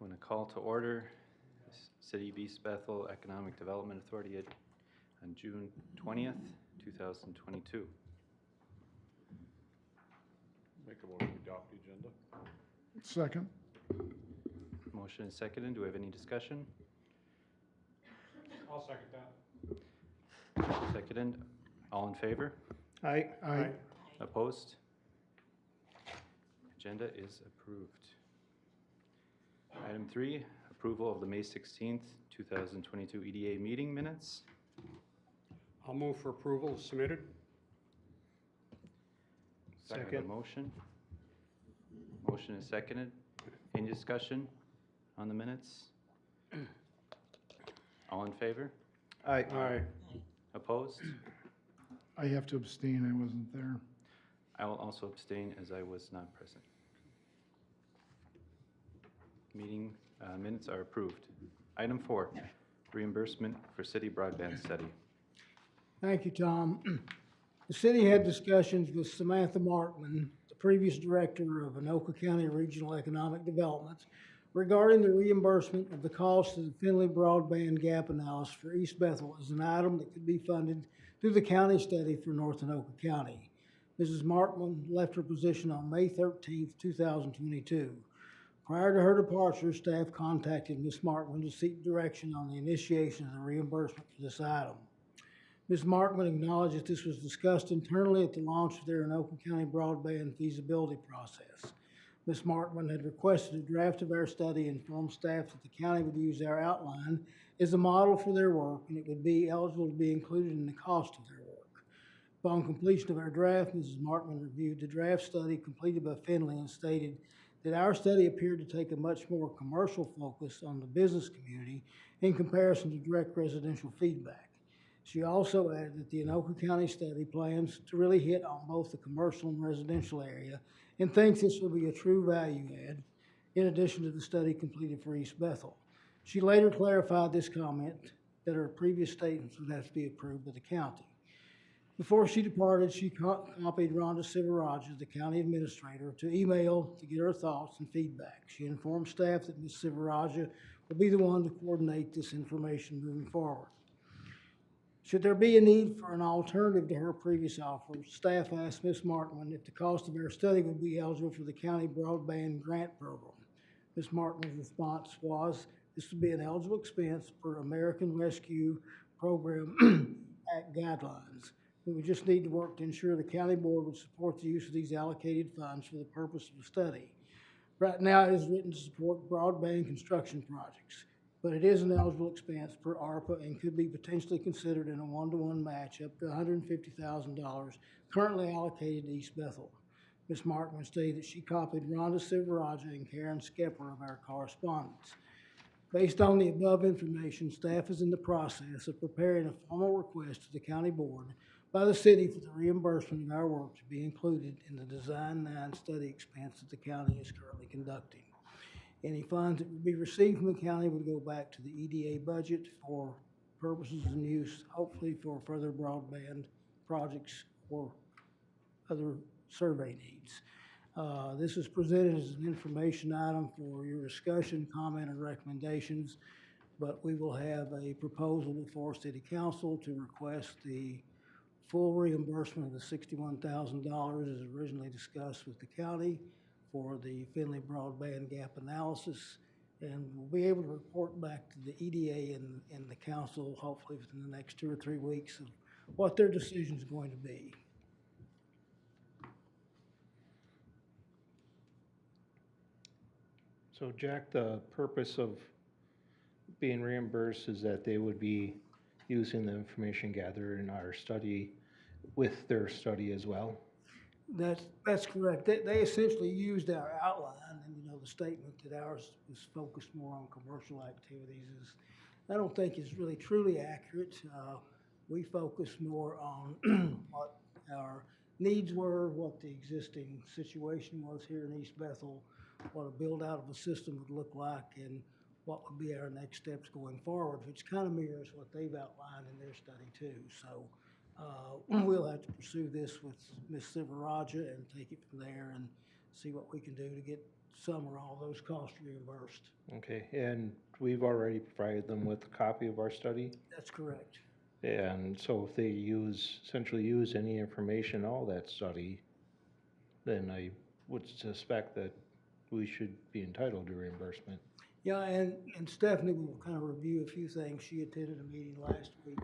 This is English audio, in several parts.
going to call to order City of East Bethel Economic Development Authority on June 20th, 2022. Make a motion to adopt the agenda. Second. Motion is seconded. Do we have any discussion? I'll second that. Seconded. All in favor? Aye. Aye. Opposed? Agenda is approved. Item 3, approval of the May 16th, 2022 EDA meeting minutes. I'll move for approval as submitted. Second motion. Motion is seconded. Any discussion on the minutes? All in favor? Aye. Aye. Opposed? I have to abstain, I wasn't there. I will also abstain as I was not present. Meeting minutes are approved. Item 4, reimbursement for city broadband study. Thank you, Tom. The city had discussions with Samantha Markman, the previous director of Anoka County Regional Economic Development, regarding the reimbursement of the cost of the Finley broadband gap analysis for East Bethel as an item that could be funded through the county study for North Anoka County. Mrs. Markman left her position on May 13th, 2022. Prior to her departure, staff contacted Ms. Markman to seek direction on the initiation of the reimbursement for this item. Ms. Markman acknowledged that this was discussed internally at the launch of their Anoka County broadband feasibility process. Ms. Markman had requested a draft of our study and informed staff that the county would use our outline as a model for their work and it would be eligible to be included in the cost of their work. Upon completion of our draft, Mrs. Markman reviewed the draft study completed by Finley and stated that our study appeared to take a much more commercial focus on the business community in comparison to direct residential feedback. She also added that the Anoka County study plans to really hit on both the commercial and residential area and thinks this will be a true value add in addition to the study completed for East Bethel. She later clarified this comment that her previous statements would have to be approved by the county. Before she departed, she copied Rhonda Sivaraja, the county administrator, to email to get her thoughts and feedback. She informed staff that Ms. Sivaraja will be the one to coordinate this information moving forward. Should there be a need for an alternative to her previous offer, staff asked Ms. Markman if the cost of our study would be eligible for the county broadband grant program. Ms. Markman's response was, this would be an eligible expense per American Rescue Program Act guidelines. We would just need to work to ensure the county board would support the use of these allocated funds for the purpose of the study. Right now, it is written to support broadband construction projects, but it is an eligible expense per ARPA and could be potentially considered in a one-to-one match up to $150,000 currently allocated to East Bethel. Ms. Markman stated that she copied Rhonda Sivaraja and Karen Skepper of our correspondence. Based on the above information, staff is in the process of preparing a formal request to the county board by the city for the reimbursement of our work to be included in the Design 9 study expense that the county is currently conducting. Any funds that would be received from the county would go back to the EDA budget for purposes and use, hopefully for further broadband projects or other survey needs. This is presented as an information item for your discussion, comment, and recommendations, but we will have a proposal before City Council to request the full reimbursement of the $61,000 as originally discussed with the county for the Finley broadband gap analysis, and we'll be able to report back to the EDA and the council hopefully within the next 2 or 3 weeks of what their decision is going to be. So Jack, the purpose of being reimbursed is that they would be using the information gathered in our study with their study as well? That's correct. They essentially used our outline, and the statement that ours was focused more on commercial activities is, I don't think is really truly accurate. We focus more on what our needs were, what the existing situation was here in East Bethel, what a build out of a system would look like, and what would be our next steps going forward, which kind of mirrors what they've outlined in their study too. So we'll have to pursue this with Ms. Sivaraja and take it from there and see what we can do to get some or all those costs reimbursed. Okay, and we've already provided them with a copy of our study. That's correct. And so if they essentially use any information, all that study, then I would suspect that we should be entitled to reimbursement. Yeah, and Stephanie will kind of review a few things. She attended a meeting last week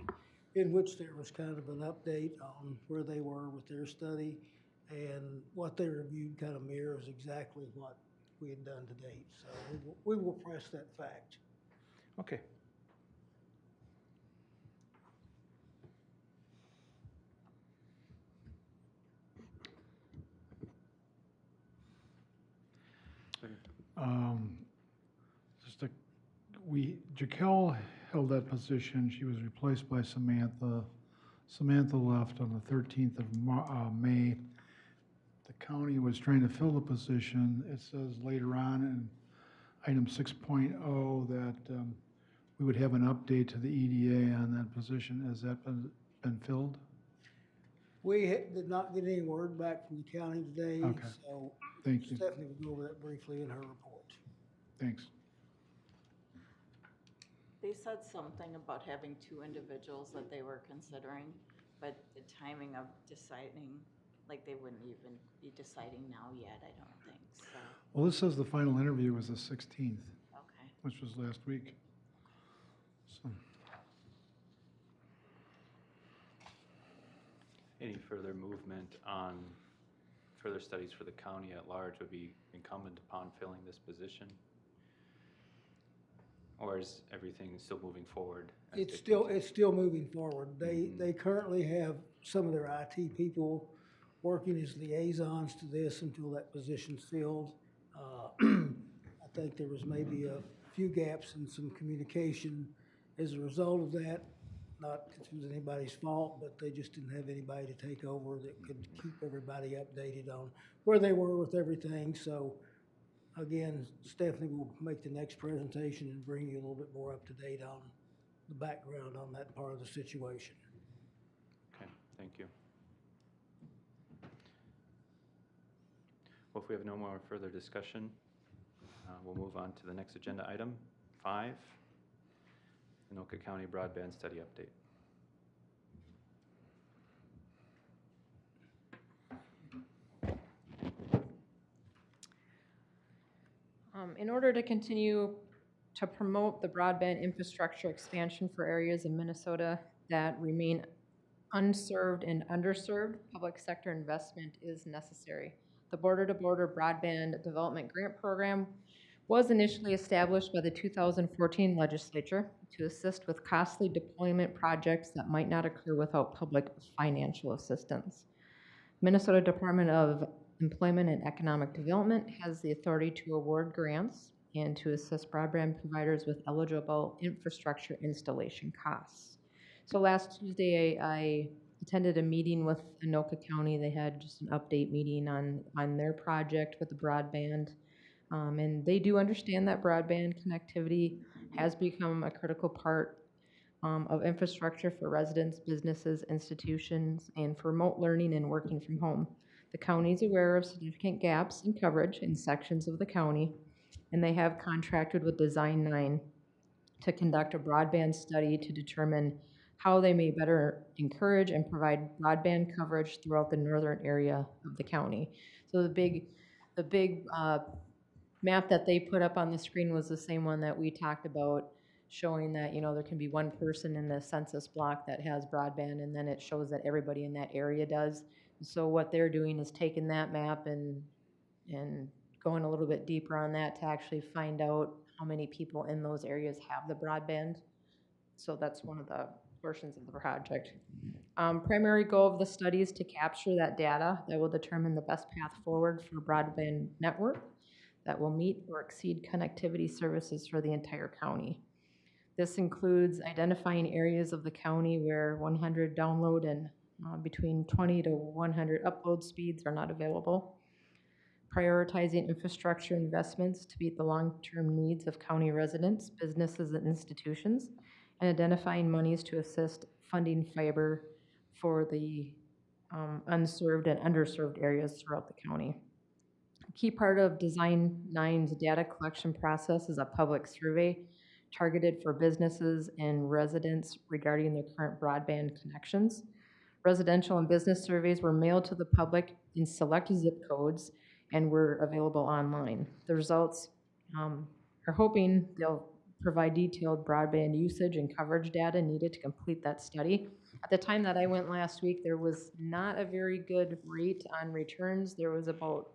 in which there was kind of an update on where they were with their study, and what they reviewed kind of mirrors exactly what we had done to date. So we will press that fact. Okay. Jaquel held that position. She was replaced by Samantha. Samantha left on the 13th of May. The county was trying to fill the position. It says later on in item 6.0 that we would have an update to the EDA on that position. Has that been filled? We did not get any word back from the county today, Okay. so Thank you. Stephanie will go over that briefly in her report. Thanks. They said something about having two individuals that they were considering, but the timing of deciding, like they wouldn't even be deciding now yet, I don't think, so, Well, this says the final interview was the 16th, okay. which was last week. So, Any further movement on further studies for the county at large would be incumbent upon filling this position? Or is everything still moving forward? as It's dictated? still moving forward. They currently have some of their IT people working as liaisons to this until that position's filled. I think there was maybe a few gaps in some communication as a result of that. Not that it was anybody's fault, but they just didn't have anybody to take over that could keep everybody updated on where they were with everything. So again, Stephanie will make the next presentation and bring you a little bit more up to date on the background on that part of the situation. Okay, thank you. Well, if we have no more further discussion, we'll move on to the next agenda item, 5, Anoka County Broadband Study Update. In order to continue to promote the broadband infrastructure expansion for areas in Minnesota that remain unserved and underserved, public sector investment is necessary. The Border-to-Border Broadband Development Grant Program was initially established by the 2014 legislature to assist with costly deployment projects that might not occur without public financial assistance. Minnesota Department of Employment and Economic Development has the authority to award grants and to assist broadband providers with eligible infrastructure installation costs. So last Tuesday, I attended a meeting with Anoka County. They had just an update meeting on their project with the broadband. And they do understand that broadband connectivity has become a critical part of infrastructure for residents, businesses, institutions, and for remote learning and working from home. The county is aware of significant gaps in coverage in sections of the county, and they have contracted with Design 9 to conduct a broadband study to determine how they may better encourage and provide broadband coverage throughout the northern area of the county. So the big map that they put up on the screen was the same one that we talked about, showing that, you know, there can be one person in the census block that has broadband, and then it shows that everybody in that area does. So what they're doing is taking that map and going a little bit deeper on that to actually find out how many people in those areas have the broadband. So that's one of the portions of the project. Primary goal of the study is to capture that data that will determine the best path forward for broadband network that will meet or exceed connectivity services for the entire county. This includes identifying areas of the county where 100 download and between 20 to 100 upload speeds are not available, prioritizing infrastructure investments to meet the long-term needs of county residents, businesses, and institutions, and identifying monies to assist funding fiber for the unserved and underserved areas throughout the county. key part of Design 9's data collection process is a public survey targeted for businesses and residents regarding their current broadband connections. Residential and business surveys were mailed to the public in select zip codes and were available online. The results are hoping they'll provide detailed broadband usage and coverage data needed to complete that study. At the time that I went last week, there was not a very good rate on returns. There was about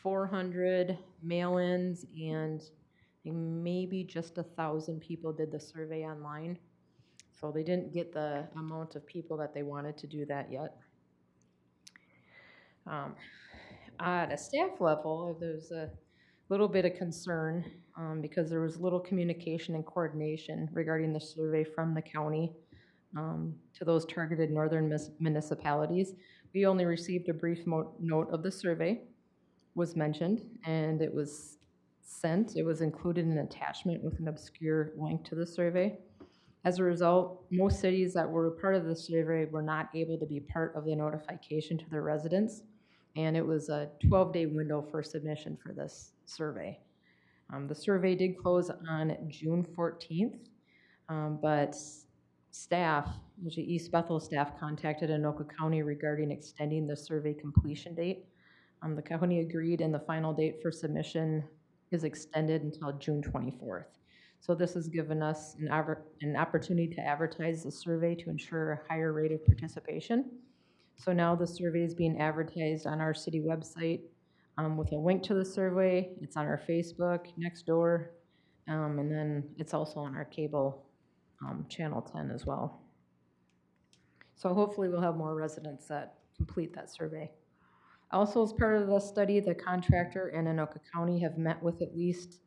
400 mail-ins and maybe just 1,000 people did the survey online. So they didn't get the amount of people that they wanted to do that yet. At a staff level, there's a little bit of concern because there was little communication and coordination regarding the survey from the county to those targeted northern municipalities. We only received a brief note of the survey, was mentioned, and it was sent. It was included in an attachment with an obscure link to the survey. As a result, most cities that were a part of the survey were not able to be part of the notification to their residents, and it was a 12-day window for submission for this survey. The survey did close on June 14th, but staff, usually East Bethel staff, contacted Anoka County regarding extending the survey completion date. The county agreed, and the final date for submission is extended until June 24th. So this has given us an opportunity to advertise the survey to ensure a higher rate of participation. So now the survey is being advertised on our city website with a link to the survey. It's on our Facebook, Nextdoor, and then it's also on our cable channel 10 as well. So hopefully we'll have more residents that complete that survey. Also, as part of the study, the contractor and Anoka County have met with at least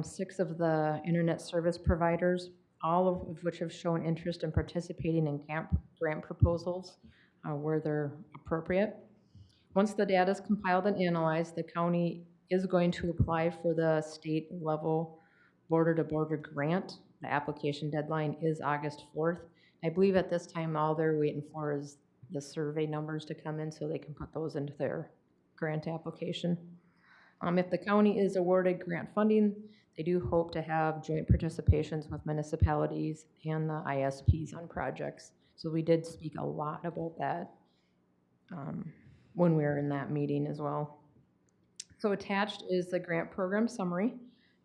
6 of the internet service providers, all of which have shown interest in participating in grant proposals where they're appropriate. Once the data is compiled and analyzed, the county is going to apply for the state level border-to-border grant. The application deadline is August 4th. I believe at this time all they're waiting for is the survey numbers to come in so they can put those into their grant application. If the county is awarded grant funding, they do hope to have joint participations with municipalities and the ISPs on projects. So we did speak a lot about that when we were in that meeting as well. So attached is the grant program summary,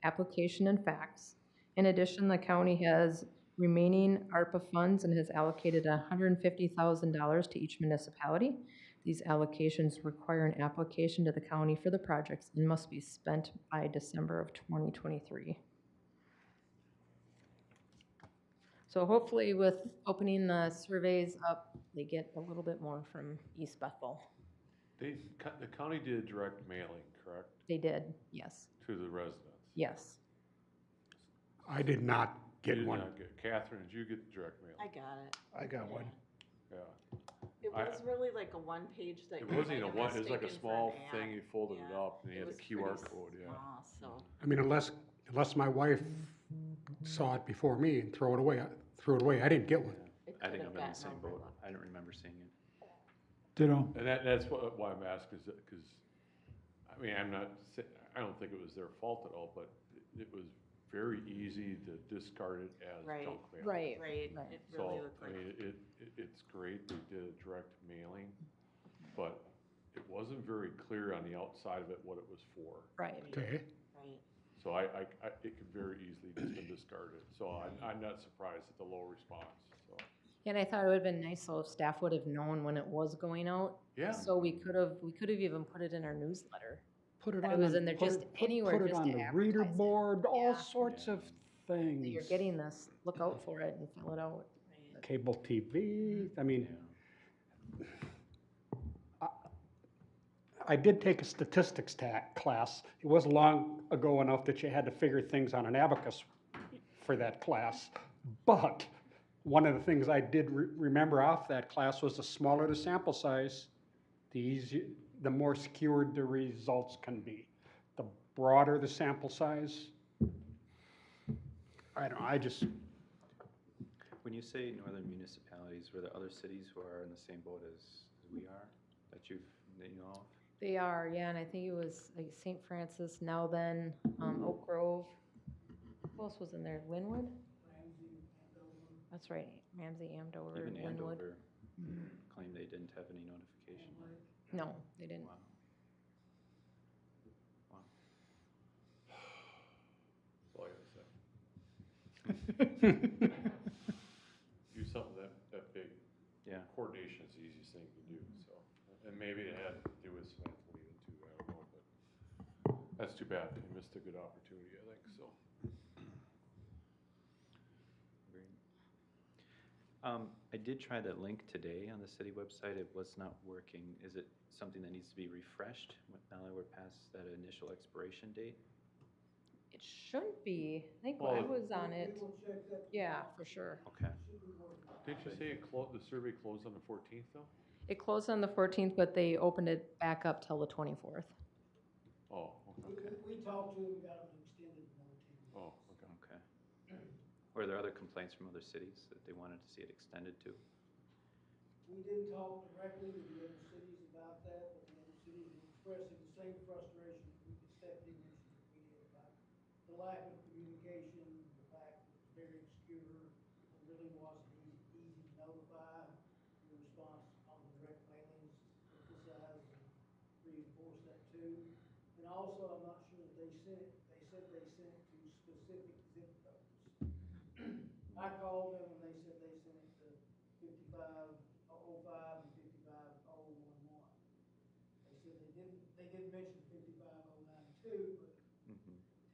application, and facts. In addition, the county has remaining ARPA funds and has allocated $150,000 to each municipality. These allocations require an application to the county for the projects and must be spent by December of 2023. So hopefully with opening the surveys up, they get a little bit more from East Bethel. The county did direct mailing, correct, They did, yes, to the residents? yes. I did not get one. Catherine, did you get direct mail? I got it. I got one. Yeah. It I- was really like a one-page that. It you wasn't might even have one, it was like a mistaken for small an thing, ad. you folded it Yeah. up, and you It had was the QR pretty code, yeah. small, so. I mean, unless my wife saw it before me and threw it away, I didn't get one. It I think could've I'm in the gotten same boat. overlooked. I don't remember seeing it. Ditto. And that's why I'm asking, is that, because, I mean, I don't think it was their fault at all, but it was very easy to discard it as Right. junk mail. Right. Right, Right. it So, really looked I like. mean, it's great they did a direct mailing, but it wasn't very clear on the outside of it what it was for. Right. Okay. Right. So it could very easily just been discarded. So I'm not surprised at the low response, so. And I thought it would have been nice so if staff would have known when it was going out. Yeah. So we could have even put it in our newsletter. Put it That on, it was the- in there put just it- put- anywhere put it just on to the reader advertise it. board, all Yeah. sorts of things. That you're getting this, look out for it and fill it out. Right. Cable TV, I mean, I did take a statistics class. It was long ago enough that you had to figure things on an abacus for that class. But one of the things I did remember off that class was the smaller the sample size, the more skewed the results can be. The broader the sample size, I don't know, When you say northern municipalities, were there other cities who are in the same boat as we are that you know of? They are, yeah, and I think it was like St. Francis, now then, Oak Grove. Who else was in there? Linwood? That's right, Ramsey, Andover, Even Linwood. Andover claimed they didn't have any notification. No, they didn't. Wow. Wow. Well, I gotta say. Do something that big. Yeah. Coordination is the easiest thing to do, so. And maybe it had to do with Samantha leaving too, I don't know, but that's too bad. They missed a good opportunity, I think, so. I did try that link today on the city website. It was not working. Is it something that needs to be refreshed now that we're past that initial expiration date? It shouldn't be. I think Well, I was on it. Yeah, for sure. Okay. Didn't you say the survey closed on the 14th though? It closed on the 14th, but they opened it back up till the 24th. Oh, okay. We talked to them, got them extended another 10 days. Oh, okay. Okay. Were there other complaints from other cities that they wanted to see it extended to? We didn't talk directly to the other cities about that, but the other cities were expressing the same frustration that Stephanie mentioned that we did about the lack of communication, the fact that it's very obscure, it really wasn't easy to notify. The response on the direct mailings emphasized and reinforced that too. And also, I'm not sure that they said they sent it to specific zip codes. I called them and they said they sent it to 5505 and 55011. They said they didn't mention 55092, but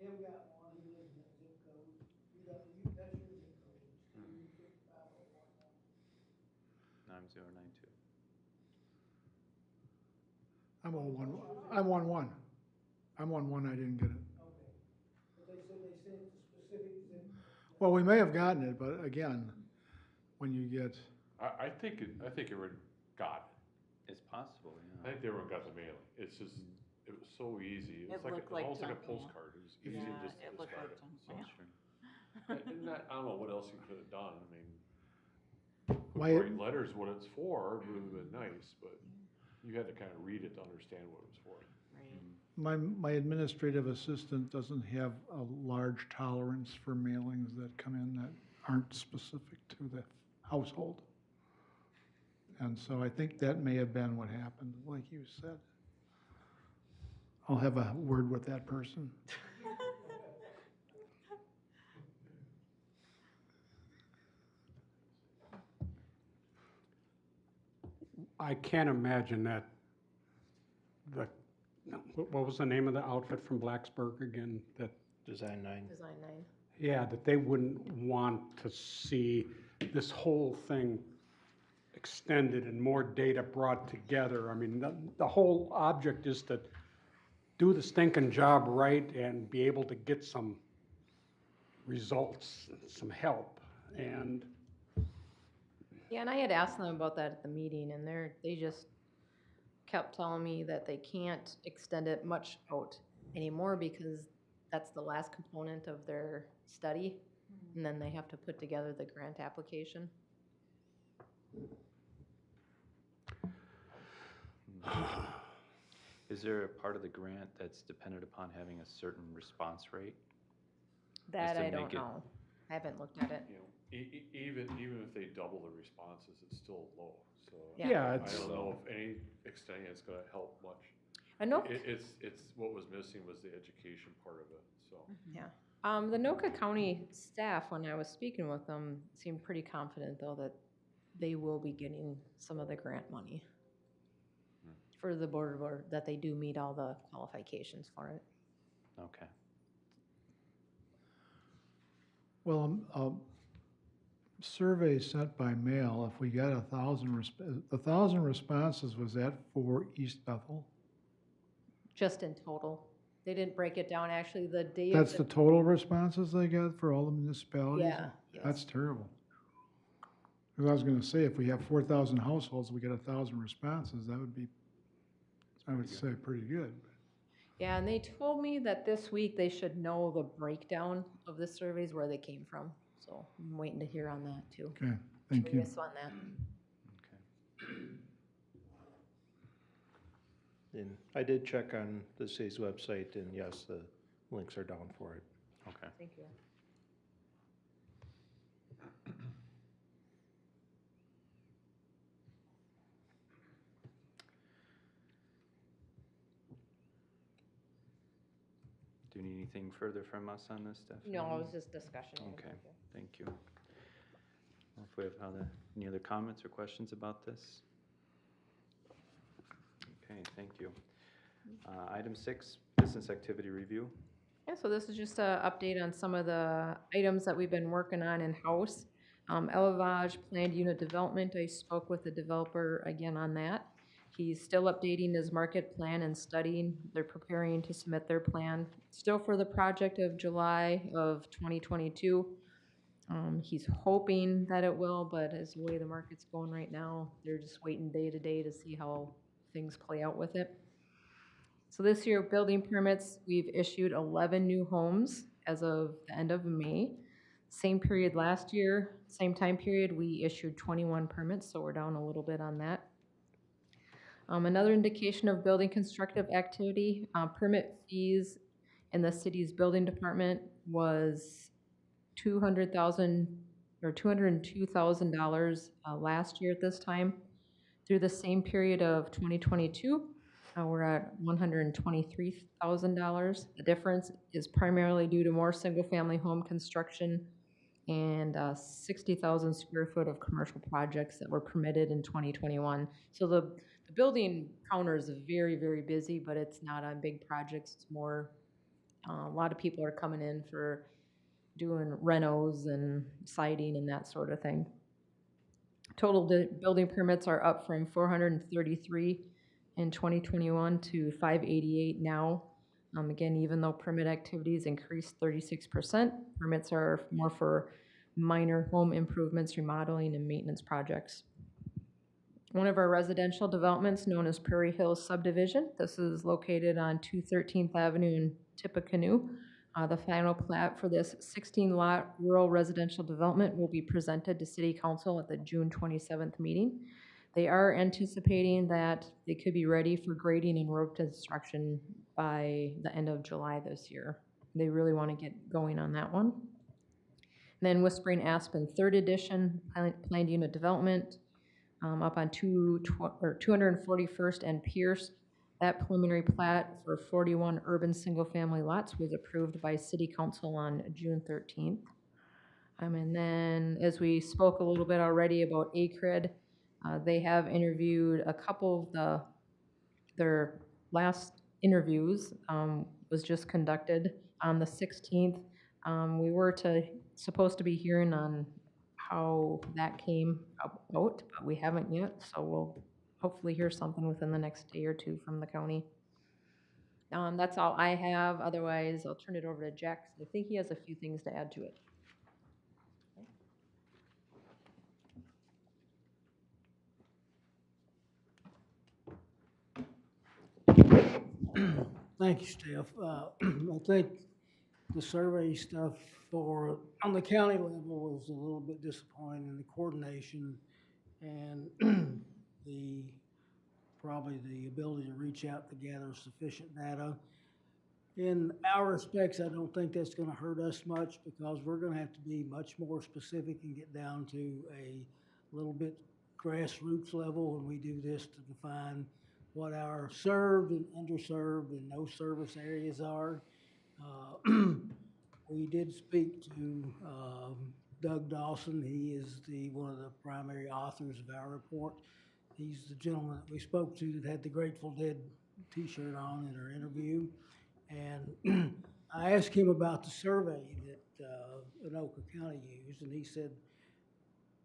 Tim got one, he lives in that zip code. That's your zip code, it's 55011. 9092. I'm 01, I'm 11. I'm 11, I didn't get it. Okay, but they said they sent it to specific zip. Well, we may have gotten it, but again, when you get, I think everyone got it. It's possible, I yeah. think everyone got the mailing. It's just, it was so easy. It looked like almost like a junk mail. postcard. It was easy Yeah, just to it looked discard like it. junk So- mail. That's true. And I don't know what else you could have done. I mean, My- write letters what it's for would have been nice, but you had to kind of read it to understand what it was for. Right. my administrative assistant doesn't have a large tolerance for mailings that come in that aren't specific to the household. And so I think that may have been what happened, like you said. I'll have a word with that person. I can't imagine that what was the name of the outfit from Blacksburg again? That, Design 9. Design 9. yeah, that they wouldn't want to see this whole thing extended and more data brought together. I mean, the whole object is to do the stinking job right and be able to get some results, some help. And Yeah, and I had asked them about that at the meeting, and they just kept telling me that they can't extend it much out anymore because that's the last component of their study, and then they have to put together the grant application. Is there a part of the grant that's dependent upon having a certain response rate? That to I don't make it- know. I haven't looked at it. You know, even if they double the responses, it's still low. So Yeah. I it's, don't know if any extending it's going to help much. I know. It's what was missing was the education part of it. So Yeah. The Anoka County staff, when I was speaking with them, seemed pretty confident, though, that they will be getting some of the grant money for the board, that they do meet all the qualifications for it. Okay. Well, survey sent by mail, if we got 1,000 responses, was that for East Bethel? Just in total. They didn't break it down, actually, the day of That's the total responses they got for all the municipalities? Yeah, yes. That's terrible. Because I was gonna say, if we have 4,000 households, we get 1,000 responses, that would be, I would say, pretty good. Yeah, and they told me that this week they should know the breakdown of the surveys, where they came from. So I'm waiting to hear on that, too. Okay, thank you. Curious on that. Okay. And I did check on the city's website, and yes, the links are down for it. Okay. Thank you. Do you need anything further from us on this, Stephanie? No, it was just discussion. item. Okay, thank you. If we have any other comments or questions about this? Okay, thank you. Item 6, business activity review. Yeah, so this is just an update on some of the items that we've been working on in-house. Elevage planned unit development, I spoke with the developer again on that. He's still updating his market plan and studying. They're preparing to submit their plan, still for the project of July of 2022. He's hoping that it will, but as the way the market's going right now, they're just waiting day to day to see how things play out with it. So this year, building permits, we've issued 11 new homes as of the end of May. Same period last year, same time period, we issued 21 permits, so we're down a little bit on that. Another indication of building constructive activity, permit fees in the city's building department was $200,000 or $202,000 last year at this time. Through the same period of 2022, we're at $123,000. The difference is primarily due to more single-family home construction and 60,000 square foot of commercial projects that were permitted in 2021. So the building counter is very, very busy, but it's not on big projects. It's more, a lot of people are coming in for doing renos and siding and that sort of thing. Total building permits are up from 433 in 2021 to 588 now. Again, even though permit activities increased 36%, permits are more for minor home improvements, remodeling, and maintenance projects. One of our residential developments, known as Prairie Hills Subdivision, this is located on 213th Avenue in Tippecanoe. The final plat for this 16-lot rural residential development will be presented to City Council at the June 27th meeting. They are anticipating that they could be ready for grading and road construction by the end of July this year. They really want to get going on that one. And then Whispering Aspen 3rd Edition, planned unit development, up on 241st and Pierce. That preliminary plat for 41 urban single-family lots was approved by City Council on June 13th. And then, as we spoke a little bit already about ACRED, they have interviewed a couple of their last interviews was just conducted on the 16th. We were supposed to be hearing on how that came about, but we haven't yet, so we'll hopefully hear something within the next day or two from the county. That's all I have. Otherwise, I'll turn it over to Jack, 'cause I think he has a few things to add to it. Thank you, Steph. I think the survey stuff on the county level was a little bit disappointing in the coordination and probably the ability to reach out to gather sufficient data. In our respects, I don't think that's gonna hurt us much because we're gonna have to be much more specific and get down to a little bit grassroots level when we do this to define what our served and underserved and no service areas are. We did speak to Doug Dawson. He is one of the primary authors of our report. He's the gentleman that we spoke to that had the Grateful Dead t-shirt on in our interview. And I asked him about the survey that Anoka County used, and he said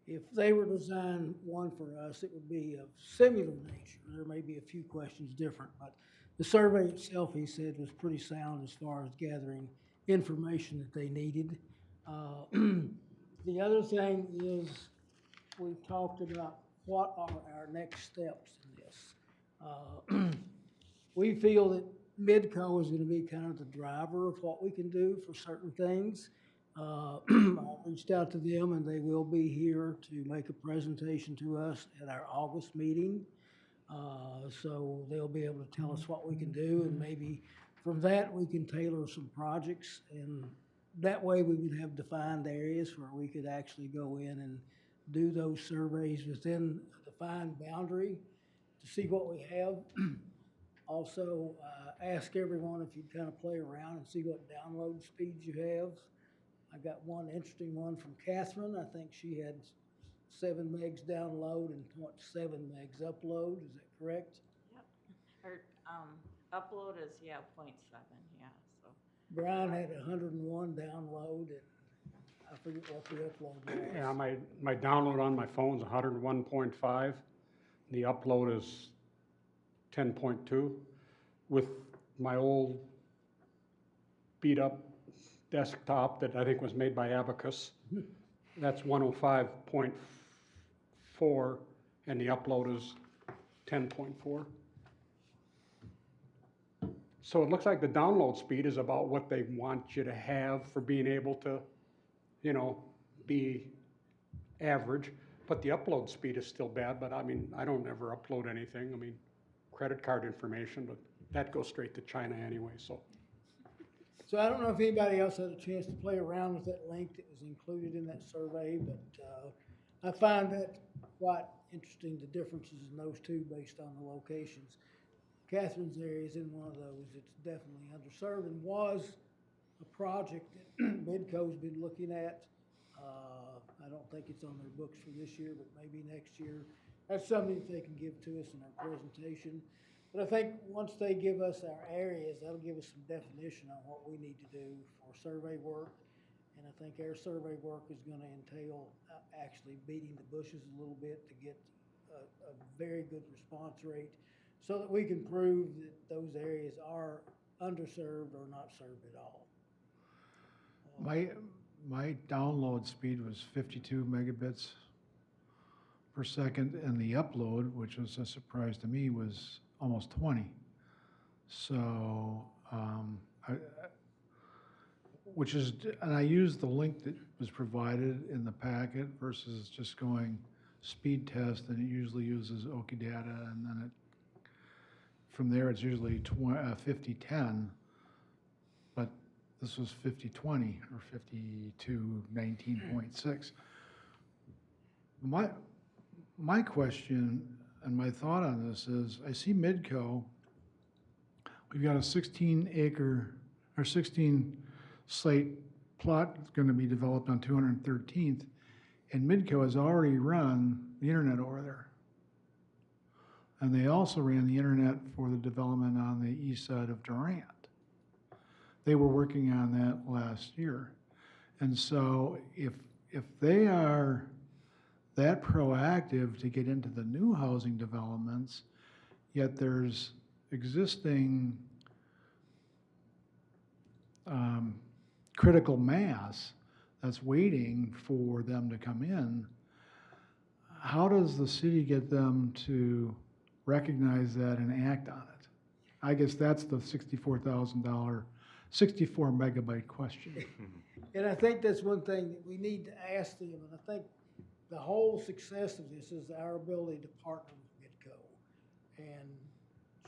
if they were to design one for us, it would be of similar nature. There may be a few questions different, but the survey itself, he said, was pretty sound as far as gathering information that they needed. The other thing is we talked about what are our next steps in this. We feel that Midco is going to be kind of the driver of what we can do for certain things. I reached out to them and they will be here to make a presentation to us at our August meeting. So they'll be able to tell us what we can do, and maybe from that, we can tailor some projects. And that way, we would have defined areas where we could actually go in and do those surveys within a defined boundary to see what we have. Also, ask everyone if you'd kind of play around and see what download speeds you have. I got one interesting one from Catherine. I think she had 7 megs download and 0.7 megs upload. Is that correct? Yep. Or, upload is, yeah, 0.7, yeah, so. Brian had 101 download, and I forget what the upload was. Yeah, my download on my phone's 101.5. The upload is 10.2. With my old beat up desktop that I think was made by Abacus, that's 105.4, and the upload is 10.4. So it looks like the download speed is about what they want you to have for being able to, be average. But the upload speed is still bad, but I mean, I don't ever upload anything. I mean, credit card information, but that goes straight to China anyway, so. So I don't know if anybody else had a chance to play around with that link that was included in that survey, but I find that quite interesting, the differences in those two based on the locations. Catherine's area is in one of those. It's definitely underserved and was a project that Midco's been looking at. I don't think it's on their books for this year, but maybe next year. That's something that they can give to us in our presentation. But I think once they give us our areas, that'll give us some definition on what we need to do for survey work. And I think our survey work is going to entail actually beating the bushes a little bit to get a very good response rate so that we can prove that those areas are underserved or not served at all. My download speed was 52 megabits per second, and the upload, which was a surprise to me, was almost 20. So, and I used the link that was provided in the packet versus just going speed test, and it usually uses Okidata, and then from there it's usually 50-10, but this was 50-20 or 52-19.6. My question and my thought on this is, I see Midco, we've got a 16 site plot that's going to be developed on 213th, and Midco has already run the internet over there. And they also ran the internet for the development on the east side of Durant. They were working on that last year. And so if they are that proactive to get into the new housing developments, yet there's existing critical mass that's waiting for them to come in, how does the city get them to recognize that and act on it? I guess that's the $64,000, 64 megabyte question. And I think that's one thing that we need to ask them, and I think the whole success of this is our ability to partner with Midco and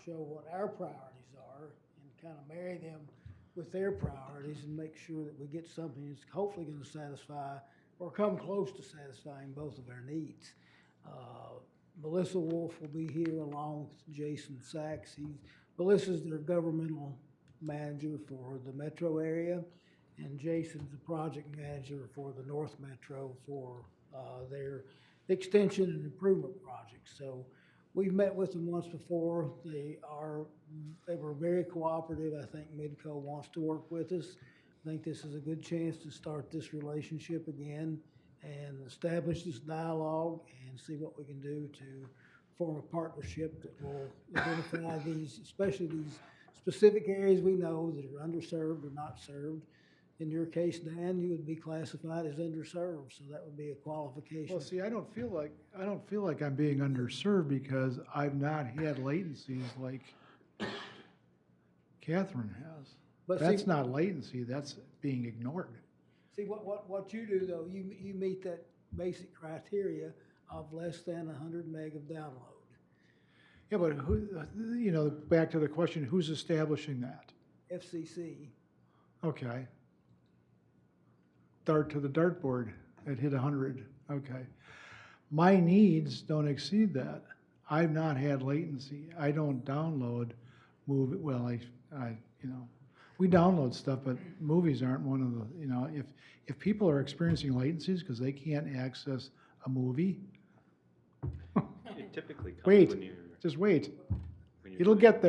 show what our priorities are and kind of marry them with their priorities and make sure that we get something that's hopefully going to satisfy or come close to satisfying both of our needs. Melissa Wolf will be here along with Jason Sachs. Melissa's their governmental manager for the metro area, and Jason's the project manager for the North Metro for their extension and improvement projects. So we've met with them once before. They were very cooperative. I think Midco wants to work with us. I think this is a good chance to start this relationship again and establish this dialogue and see what we can do to form a partnership that will identify these, especially these specific areas we know that are underserved or not served. In your case, Dan, you would be classified as underserved, so that would be a qualification. Well, see, I don't feel like I'm being underserved because I've not had latencies like Catherine has. But That's see, not latency, that's being ignored. See, what you do though, you meet that basic criteria of less than 100 meg of download. Yeah, but who, you know, back to the question, who's establishing that? FCC. Okay. Dart to the dartboard, it hit 100, okay. My needs don't exceed that. I've not had latency. I don't download well, you know, we download stuff, but movies aren't one of the, you know, if people are experiencing latencies because they can't access a movie, It typically comes wait, when you're, just wait. when you're It'll doing- get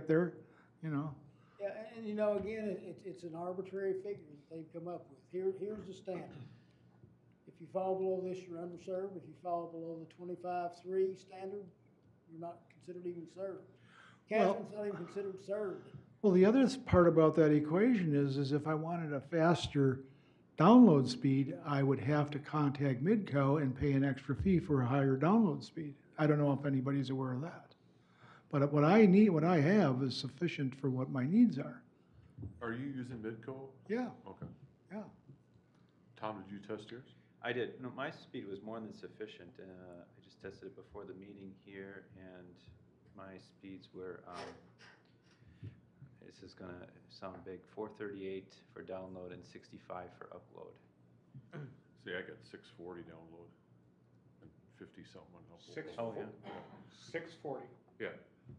there, you know. Yeah, and you know, again, it's an arbitrary figure that they've come up with. Here's the standard. If you fall below this, you're underserved. If you fall below the 25.3 standard, you're not considered even served. Well- Catherine's not even considered served. Well, the other part about that equation is if I wanted a faster download speed, I would have to contact Midco and pay an extra fee for a higher download speed. I don't know if anybody's aware of that. But what I have is sufficient for what my needs are. Are you using Midco? Yeah, Okay. yeah. Tom, did you test yours? I did, no, my speed was more than sufficient. I just tested it before the meeting here, and my speeds were, this is gonna sound big, 438 for download and 65 for upload. See, I got 640 download and 50 something on upload. Oh, yeah. 640. Yeah,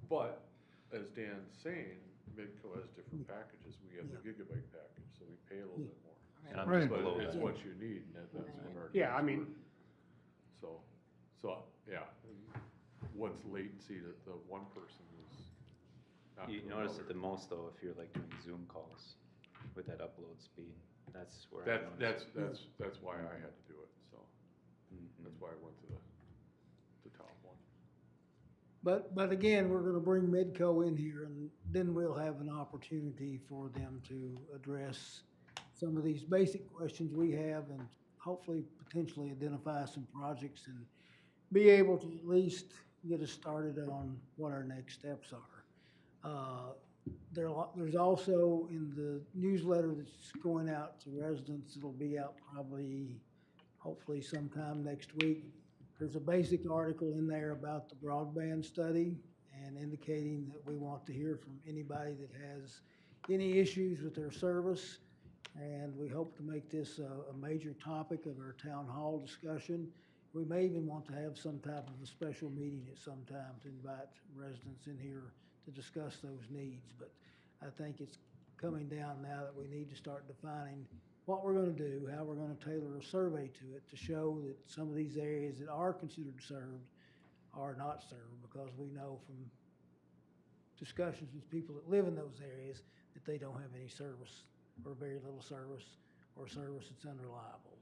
but as Dan's saying, Midco has different packages. We have the gigabyte package, so we pay a little bit more. And I'm Right. just But below it's that. what you need, and that's what our. Yeah, I needs mean, were. So, yeah, what's latency that the one person is not You to notice it another. the most though if you're like doing Zoom calls with that upload speed. That's where I That's, noticed it. that's why I had to do it, so Mhm. that's why I went to the top one. But again, we're gonna bring Midco in here, and then we'll have an opportunity for them to address some of these basic questions we have, and hopefully potentially identify some projects and be able to at least get us started on what our next steps are. There's also in the newsletter that's going out to residents, it'll be out probably, hopefully sometime next week. There's a basic article in there about the broadband study and indicating that we want to hear from anybody that has any issues with their service. And we hope to make this a major topic of our town hall discussion. We may even want to have some type of a special meeting at some time to invite residents in here to discuss those needs. But I think it's coming down now that we need to start defining what we're gonna do, how we're gonna tailor a survey to it to show that some of these areas that are considered served are not served, because we know from discussions with people that live in those areas that they don't have any service or very little service or service that's unreliable.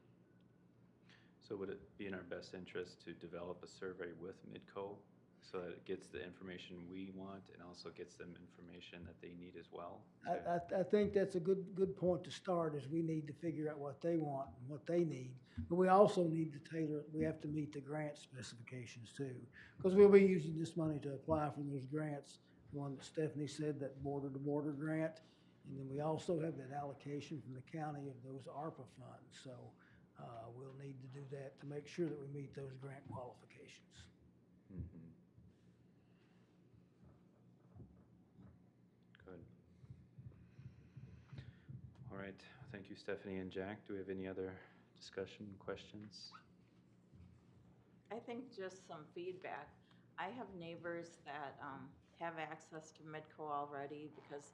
So would it be in our best interest to develop a survey with Midco so that it gets the information we want and also gets them information that they need as well? I think that's a good point to start, is we need to figure out what they want and what they need. But we also need to tailor it, we have to meet the grant specifications too. Because we'll be using this money to apply for those grants, the one that Stephanie said, that border-to-border grant. And then we also have that allocation from the county of those ARPA funds. So we'll need to do that to make sure that we meet those grant qualifications. Mhm. Good. All right, thank you, Stephanie and Jack. Do we have any other discussion, questions? I think just some feedback. I have neighbors that have access to Midco already because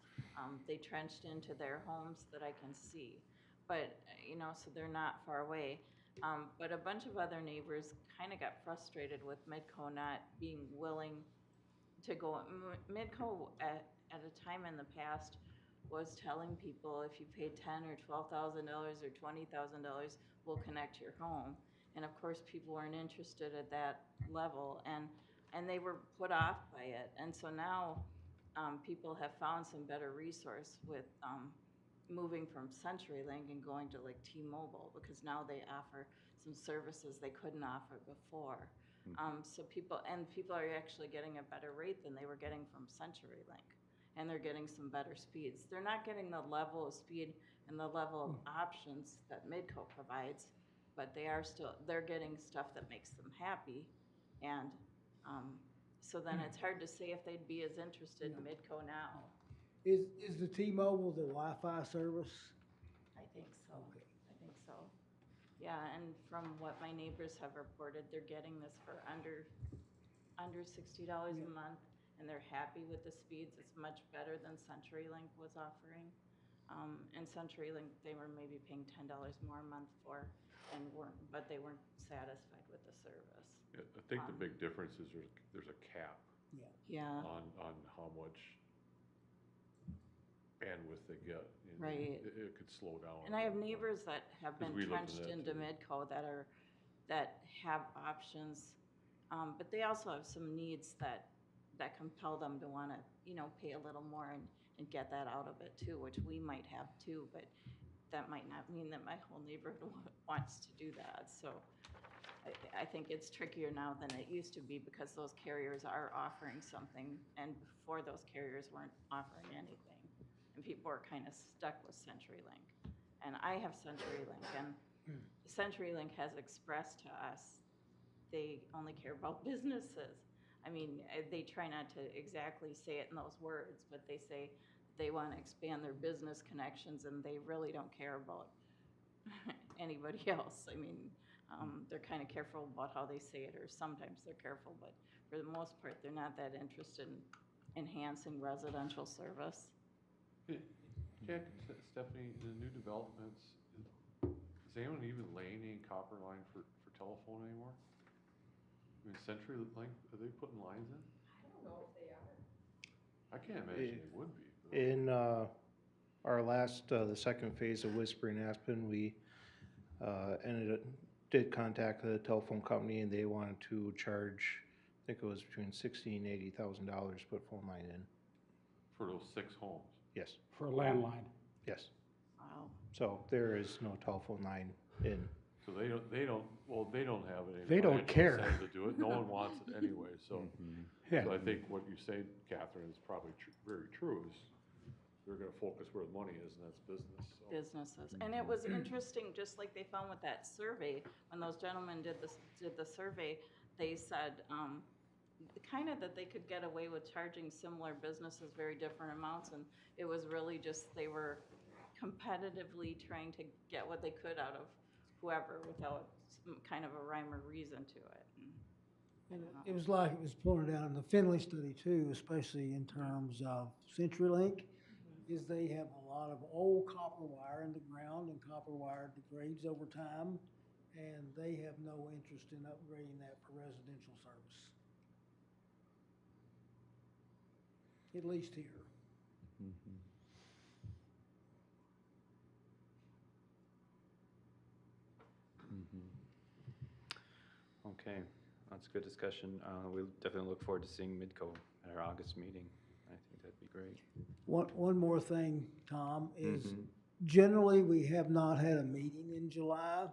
they trenched into their homes that I can see. But, you know, so they're not far away. But a bunch of other neighbors kind of got frustrated with Midco not being willing to go. Midco at a time in the past was telling people if you paid $10,000 or $12,000 or $20,000, we'll connect your home. And of course, people weren't interested at that level, and they were put off by it. And so now people have found some better resource with moving from CenturyLink and going to like T-Mobile, because now they offer some services they couldn't offer before. So people are actually getting a better rate than they were getting from CenturyLink, and they're getting some better speeds. They're not getting the level of speed and the level of options that Midco provides, but they're getting stuff that makes them happy. And So then it's hard to say if they'd be as interested in Midco now. Is the T-Mobile the Wi-Fi service? I think so. I think so. Yeah, and from what my neighbors have reported, they're getting this for under $60 a month, and they're happy with the speeds. It's much better than CenturyLink was offering. And CenturyLink, they were maybe paying $10 more a month for, but they weren't satisfied with the service. Yeah, I think the big difference is there's a cap Yeah, on how much bandwidth they get. You know, Right. It could slow down. and I have neighbors that have 'Cause been we looked at trenched that into too. Midco that have options. But they also have some needs that compel them to wanna, pay a little more and get that out of it too, which we might have too, but that might not mean that my whole neighborhood wants to do that, so. I think it's trickier now than it used to be because those carriers are offering something, and before those carriers weren't offering anything. And people are kind of stuck with CenturyLink. And I have CenturyLink, and CenturyLink has expressed to us they only care about businesses. I mean, they try not to exactly say it in those words, but they say they want to expand their business connections and they really don't care about anybody else. I mean, they're kind of careful about how they say it, or sometimes they're careful, but for the most part, they're not that interested in enhancing residential service. Jack, Stephanie, the new developments, is anyone even laying any copper line for telephone anymore? I mean, CenturyLink, are they putting lines in? I don't know if they are. I can't imagine they would be. but- In our last, the second phase of Whispering Aspen, we did contact the telephone company, and they wanted to charge, I think it was between $60,000 and $80,000 to put phone line in. For those 6 homes. Yes, For a landline. yes. Wow. So there is no telephone line in. So they don't have any. They don't financial care. incentive to do it, no one wants it anyway, so. Yeah. So I think what you say, Catherine, is probably very true, is they're gonna focus where the money is, and that's business, so. Businesses. And it was interesting, just like they found with that survey, when those gentlemen did the survey, they said, kind of that they could get away with charging similar businesses very different amounts, and it was really just, they were competitively trying to get what they could out of whoever without some kind of a rhyme or reason to it. And it was like it was pointed out in the Finley study too, especially in terms of CenturyLink, is they have a lot of old copper wire in the ground, and copper wire degrades over time, and they have no interest in upgrading that for residential service. At least here. Okay, that's good discussion. We'll definitely look forward to seeing Midco at our August meeting. I think that'd be great. One more thing, Tom, is generally we have not had a meeting in July.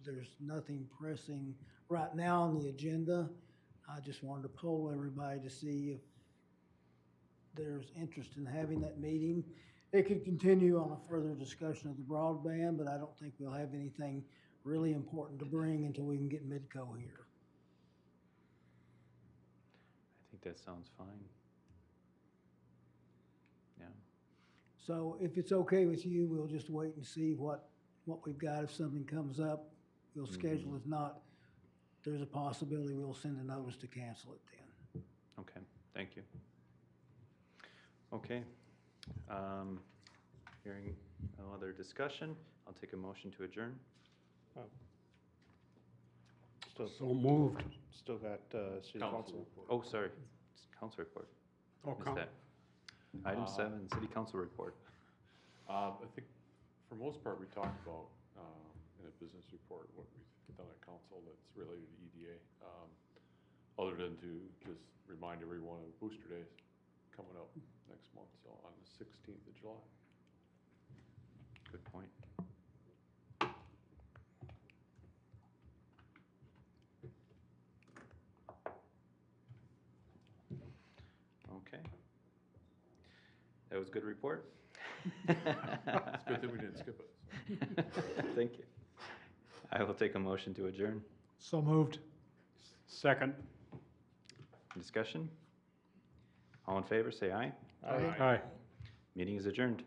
There's nothing pressing right now on the agenda. I just wanted to poll everybody to see if there's interest in having that meeting. It could continue on a further discussion of the broadband, but I don't think we'll have anything really important to bring until we can get Midco here. I think that sounds fine. Yeah. So if it's okay with you, we'll just wait and see what we've got. If something comes up, we'll schedule. If not, there's a possibility we'll send a notice to cancel it then. Okay, thank you. Okay. Hearing no other discussion, I'll take a motion to adjourn. So moved. Still got city council. report. Oh, sorry, it's council report. Oh, Missed that. Item 7, city council report. I think for most part, we talked about, in a business report, what we've done at council that's related to EDA. Other than to just remind everyone of Booster Days coming up next month, so on the 16th of July. Good point. Okay. That was a good report. It's good that we didn't skip it. Thank you. I will take a motion to adjourn. So moved. Second. Discussion? All in favor, say aye. Aye. Meeting is adjourned.